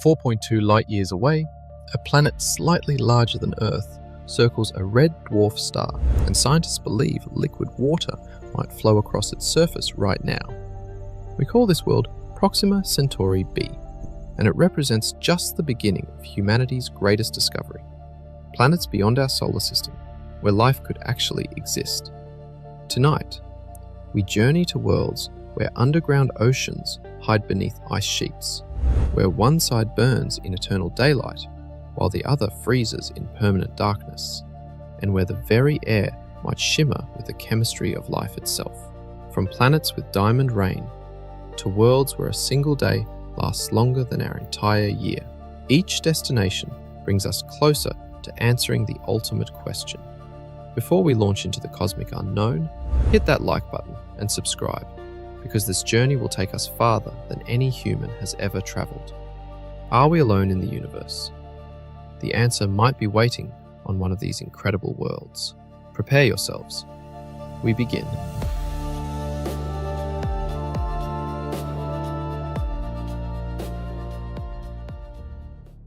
4.2 light-years away, a planet slightly larger than Earth circles a red dwarf star, and scientists believe liquid water might flow across its surface right now. We call this world Proxima Centauri b, and it represents just the beginning of humanity's greatest discovery: planets beyond our solar system, where life could actually exist. Tonight, we journey to worlds where underground oceans hide beneath ice sheets, where one side burns in eternal daylight while the other freezes in permanent darkness, and where the very air might shimmer with the chemistry of life itself. From planets with diamond rain to worlds where a single day lasts longer than our entire year, each destination brings us closer to answering the ultimate question. Before we launch into the cosmic unknown, hit that like button and subscribe, because this journey will take us farther than any human has ever traveled. Are we alone in the universe? The answer might be waiting on one of these incredible worlds. Prepare yourselves. We begin.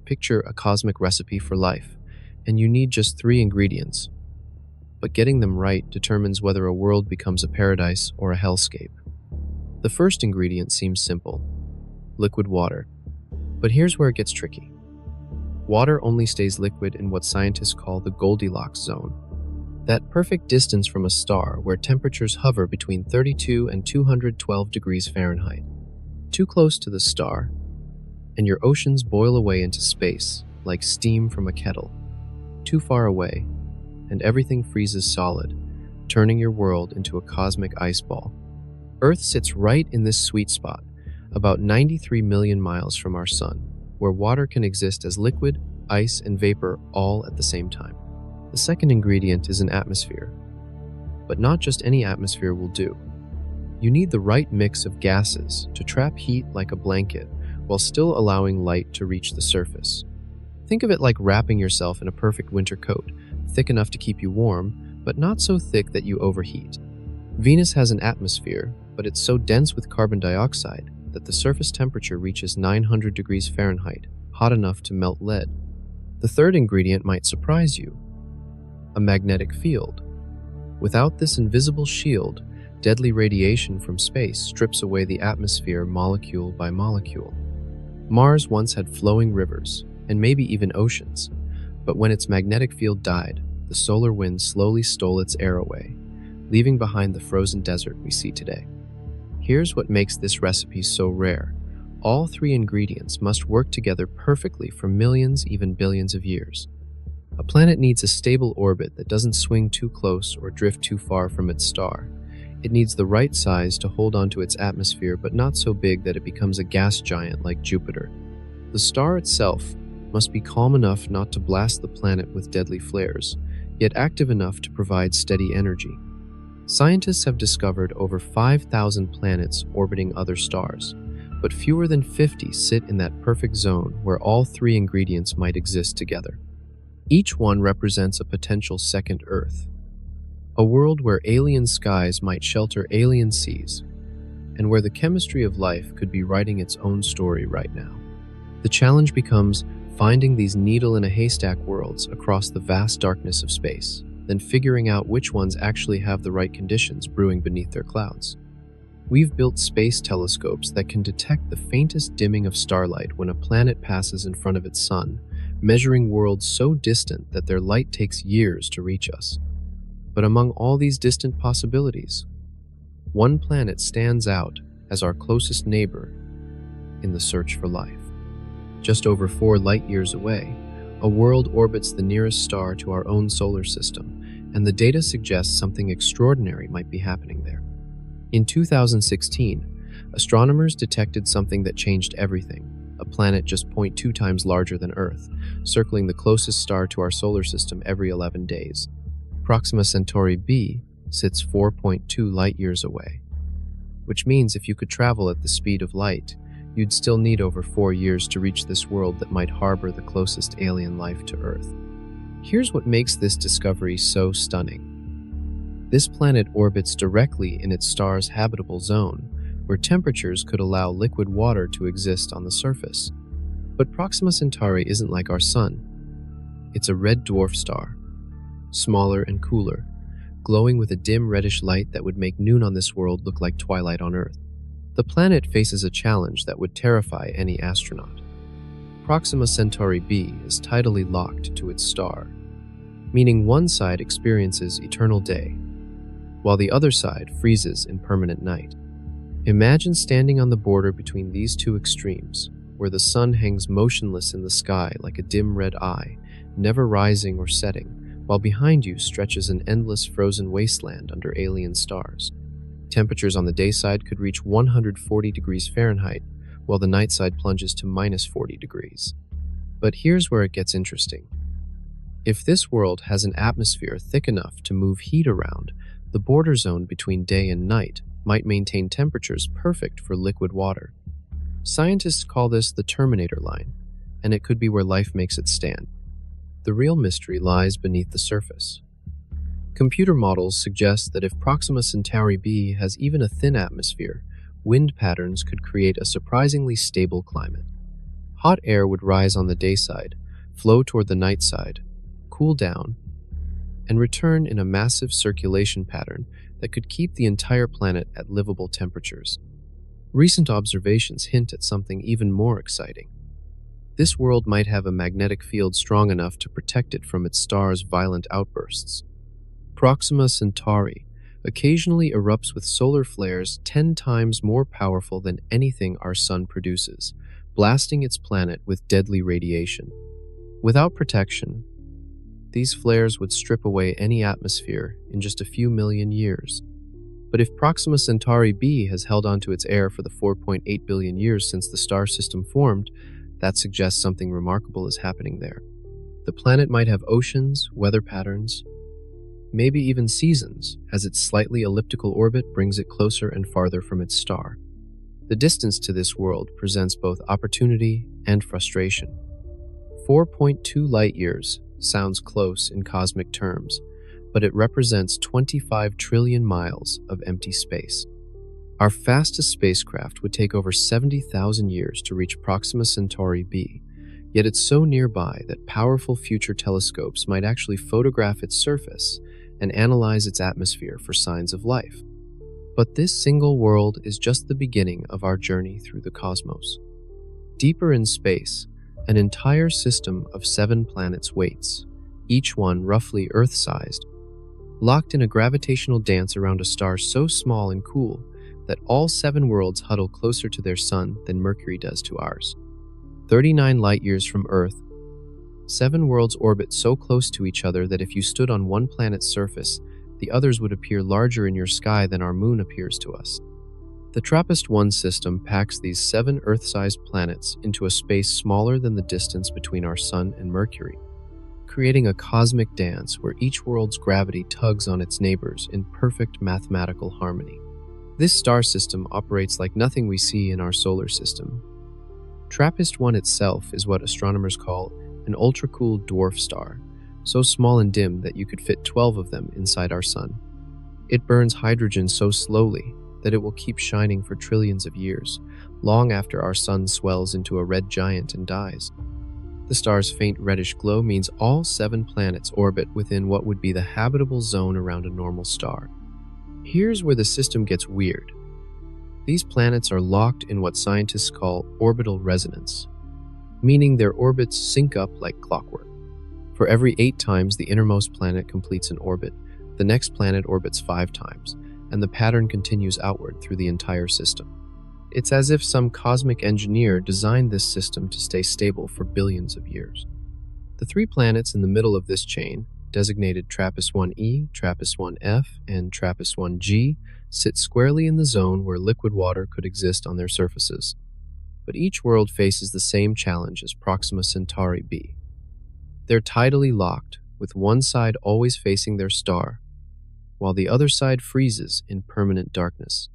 Picture a cosmic recipe for life, and you need just 3 ingredients. But getting them right determines whether a world becomes a paradise or a hellscape. The first ingredient seems simple: liquid water. But here's where it gets tricky. Water only stays liquid in what scientists call the Goldilocks zone, that perfect distance from a star where temperatures hover between 32 and 212 degrees Fahrenheit. Too close to the star, and your oceans boil away into space like steam from a kettle. Too far away, and everything freezes solid, turning your world into a cosmic ice ball. Earth sits right in this sweet spot, about 93 million miles from our sun, where water can exist as liquid, ice, and vapor all at the same time. The second ingredient is an atmosphere. But not just any atmosphere will do. You need the right mix of gases to trap heat like a blanket while still allowing light to reach the surface. Think of it like wrapping yourself in a perfect winter coat, thick enough to keep you warm, but not so thick that you overheat. Venus has an atmosphere, but it's so dense with carbon dioxide that the surface temperature reaches 900 degrees Fahrenheit, hot enough to melt lead. The third ingredient might surprise you: a magnetic field. Without this invisible shield, deadly radiation from space strips away the atmosphere molecule by molecule. Mars once had flowing rivers, and maybe even oceans, but when its magnetic field died, the solar wind slowly stole its air away, leaving behind the frozen desert we see today. Here's what makes this recipe so rare. All 3 ingredients must work together perfectly for millions, even billions of years. A planet needs a stable orbit that doesn't swing too close or drift too far from its star. It needs the right size to hold onto its atmosphere, but not so big that it becomes a gas giant like Jupiter. The star itself must be calm enough not to blast the planet with deadly flares, yet active enough to provide steady energy. Scientists have discovered over 5,000 planets orbiting other stars, but fewer than 50 sit in that perfect zone where all 3 ingredients might exist together. Each one represents a potential second Earth, a world where alien skies might shelter alien seas, and where the chemistry of life could be writing its own story right now. The challenge becomes finding these needle-in-a-haystack worlds across the vast darkness of space, then figuring out which ones actually have the right conditions brewing beneath their clouds. We've built space telescopes that can detect the faintest dimming of starlight when a planet passes in front of its sun, measuring worlds so distant that their light takes years to reach us. But among all these distant possibilities, one planet stands out as our closest neighbor in the search for life. Just over 4 light-years away, a world orbits the nearest star to our own solar system, and the data suggests something extraordinary might be happening there. In 2016, astronomers detected something that changed everything: a planet just 0.2 times larger than Earth, circling the closest star to our solar system every 11 days. Proxima Centauri b sits 4.2 light-years away, which means if you could travel at the speed of light, you'd still need over 4 years to reach this world that might harbor the closest alien life to Earth. Here's what makes this discovery so stunning. This planet orbits directly in its star's habitable zone, where temperatures could allow liquid water to exist on the surface. But Proxima Centauri isn't like our Sun. It's a red dwarf star, smaller and cooler, glowing with a dim reddish light that would make noon on this world look like twilight on Earth. The planet faces a challenge that would terrify any astronaut. Proxima Centauri b is tidally locked to its star, meaning one side experiences eternal day, while the other side freezes in permanent night. Imagine standing on the border between these two extremes, where the sun hangs motionless in the sky like a dim red eye, never rising or setting, while behind you stretches an endless frozen wasteland under alien stars. Temperatures on the day side could reach 140 degrees Fahrenheit, while the night side plunges to minus 40 degrees. But here's where it gets interesting. If this world has an atmosphere thick enough to move heat around, the border zone between day and night might maintain temperatures perfect for liquid water. Scientists call this the Terminator line, and it could be where life makes its stand. The real mystery lies beneath the surface. Computer models suggest that if Proxima Centauri b has even a thin atmosphere, wind patterns could create a surprisingly stable climate. Hot air would rise on the day side, flow toward the night side, cool down, and return in a massive circulation pattern that could keep the entire planet at livable temperatures. Recent observations hint at something even more exciting. This world might have a magnetic field strong enough to protect it from its star's violent outbursts. Proxima Centauri occasionally erupts with solar flares 10 times more powerful than anything our sun produces, blasting its planet with deadly radiation. Without protection, these flares would strip away any atmosphere in just a few million years. But if Proxima Centauri b has held onto its air for the 4.8 billion years since the star system formed, that suggests something remarkable is happening there. The planet might have oceans, weather patterns, maybe even seasons, as its slightly elliptical orbit brings it closer and farther from its star. The distance to this world presents both opportunity and frustration. 4.2 light-years sounds close in cosmic terms, but it represents 25 trillion miles of empty space. Our fastest spacecraft would take over 70,000 years to reach Proxima Centauri b, yet it's so nearby that powerful future telescopes might actually photograph its surface and analyze its atmosphere for signs of life. But this single world is just the beginning of our journey through the cosmos. Deeper in space, an entire system of 7 planets waits, each one roughly Earth-sized, locked in a gravitational dance around a star so small and cool that all 7 worlds huddle closer to their sun than Mercury does to ours. 39 light-years from Earth, 7 worlds orbit so close to each other that if you stood on one planet's surface, the others would appear larger in your sky than our moon appears to us. The TRAPPIST-1 system packs these 7 Earth-sized planets into a space smaller than the distance between our sun and Mercury, creating a cosmic dance where each world's gravity tugs on its neighbors in perfect mathematical harmony. This star system operates like nothing we see in our solar system. TRAPPIST-1 itself is what astronomers call an ultra-cool dwarf star, so small and dim that you could fit 12 of them inside our sun. It burns hydrogen so slowly that it will keep shining for trillions of years, long after our sun swells into a red giant and dies. The star's faint reddish glow means all 7 planets orbit within what would be the habitable zone around a normal star. Here's where the system gets weird. These planets are locked in what scientists call orbital resonance, meaning their orbits sync up like clockwork. For every 8 times the innermost planet completes an orbit, the next planet orbits 5 times, and the pattern continues outward through the entire system. It's as if some cosmic engineer designed this system to stay stable for billions of years. The 3 planets in the middle of this chain, designated TRAPPIST-1e, TRAPPIST-1f, and TRAPPIST-1g, sit squarely in the zone where liquid water could exist on their surfaces. But each world faces the same challenge as Proxima Centauri b. They're tidally locked, with one side always facing their star, while the other side freezes in permanent darkness.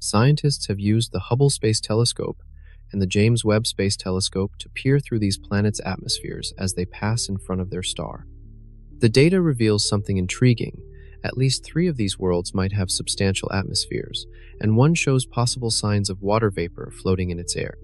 Scientists have used the Hubble Space Telescope and the James Webb Space Telescope to peer through these planets' atmospheres as they pass in front of their star. The data reveals something intriguing. At least 3 of these worlds might have substantial atmospheres, and one shows possible signs of water vapor floating in its air.